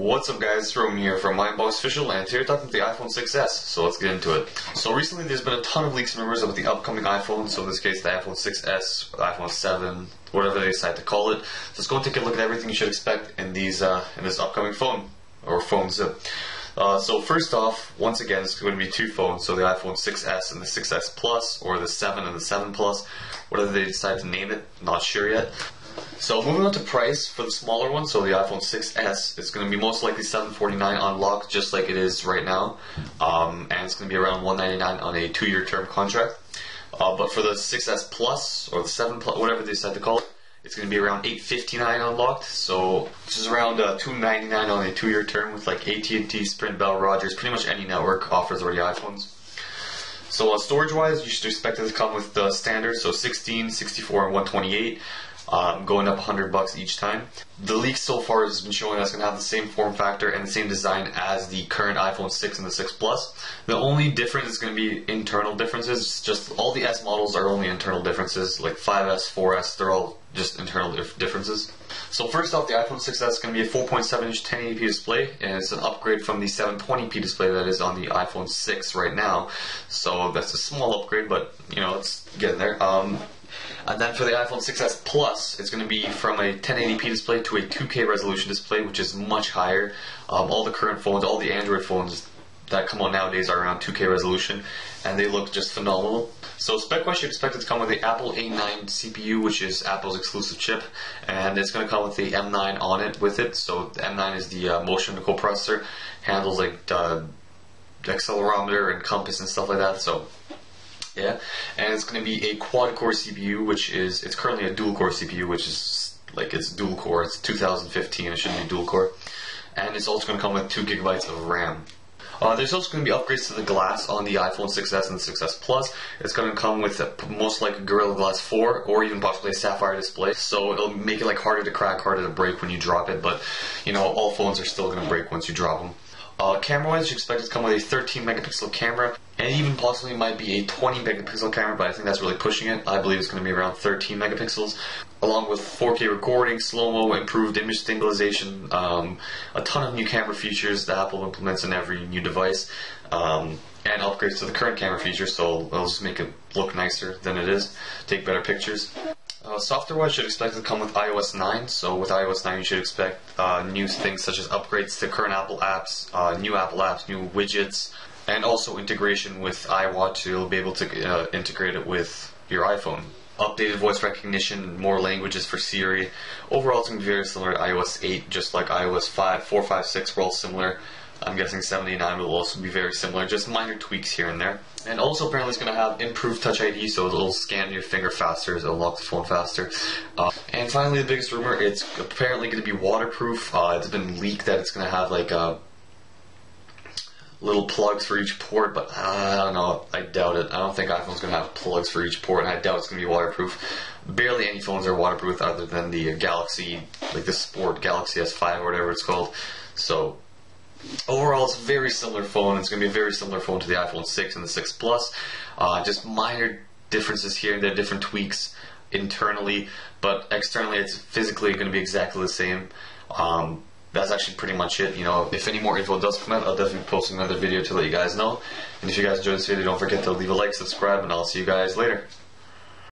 What's up guys, Rome here from iUnboxOfficial, and today we're talking about the iPhone 6s, so let's get into it. So recently there's been a ton of leaks and rumors about the upcoming iPhone, so in this case the iPhone 6s, iPhone 7, whatever they decide to call it. So let's go and take a look at everything you should expect in these in this upcoming phone, or phones. So first off, once again, it's going to be two phones, so the iPhone 6s and the 6s Plus, or the 7 and the 7 Plus, whatever they decide to name it, not sure yet. So moving on to price for the smaller one, so the iPhone 6s, it's going to be most likely $749 unlocked, just like it is right now, and it's going to be around $199 on a 2-year term contract. But for the 6s Plus, or the 7 Plus, whatever they decide to call it, it's going to be around $859 unlocked, so which is around $299 on a 2-year term with like AT&T, Sprint, Bell, Rogers, pretty much any network offers already iPhones. So storage-wise, you should expect it to come with the standard, so 16, 64, and 128. Going up $100 each time. The leaks so far has been showing us going to have the same form factor and the same design as the current iPhone 6 and the 6 Plus. The only difference is going to be internal differences. Just all the S models are only internal differences, like 5S, 4S, they're all just internal differences. So first off, the iPhone 6s is going to be a 4.7-inch 1080p display, and it's an upgrade from the 720p display that is on the iPhone 6 right now. So that's a small upgrade, but you know, it's getting there. And then for the iPhone 6s Plus, it's going to be from a 1080p display to a 2K resolution display, which is much higher. All the current phones, all the Android phones that come out nowadays are around 2K resolution, and they look just phenomenal. So spec-wise, you expect it to come with the Apple A9 CPU, which is Apple's exclusive chip, and it's going to come with the M9 on it with it. So the M9 is the motion coprocessor, handles like accelerometer and compass and stuff like that. So yeah, and it's going to be a quad-core CPU, which is, it's currently a dual-core CPU, which is like, it's dual-core, it's 2015, it shouldn't be dual-core. And it's also going to come with 2 gigabytes of RAM. There's also going to be upgrades to the glass on the iPhone 6s and the 6s Plus. It's going to come with most likely Gorilla Glass 4, or even possibly a Sapphire display. So it'll make it like harder to crack, harder to break when you drop it, but you know, all phones are still going to break once you drop them. Camera-wise, you expect it to come with a 13 megapixel camera, and even possibly might be a 20 megapixel camera, but I think that's really pushing it. I believe it's going to be around 13 megapixels, along with 4K recording, slow-mo, improved image stabilization, a ton of new camera features that Apple implements in every new device, and upgrades to the current camera features, so it'll just make it look nicer than it is, take better pictures. Software-wise, you should expect it to come with iOS 9, so with iOS 9 you should expect new things such as upgrades to current Apple apps, new widgets, and also integration with iWatch, so you'll be able to integrate it with your iPhone. Updated voice recognition, more languages for Siri. Overall it's going to be very similar to iOS 8, just like iOS 5, 4, 5, 6 were all similar. I'm guessing 79 will also be very similar, just minor tweaks here and there. And also apparently it's going to have improved Touch ID, so it'll scan your finger faster, it'll lock the phone faster. And finally, the biggest rumor, it's apparently going to be waterproof. It's been leaked that it's going to have like little plugs for each port, but I don't know, I doubt it. I don't think iPhone's going to have plugs for each port, and I doubt it's going to be waterproof. Barely any phones are waterproof other than the Galaxy, like the Sport Galaxy S5 or whatever it's called. So overall, it's a very similar phone. It's going to be a very similar phone to the iPhone 6 and the 6 Plus. Just minor differences here and there, different tweaks internally, but externally it's physically going to be exactly the same. That's actually pretty much it. You know, if any more info does come out, I'll definitely be posting another video to let you guys know. And if you guys enjoyed this video, don't forget to leave a like, subscribe, and I'll see you guys later.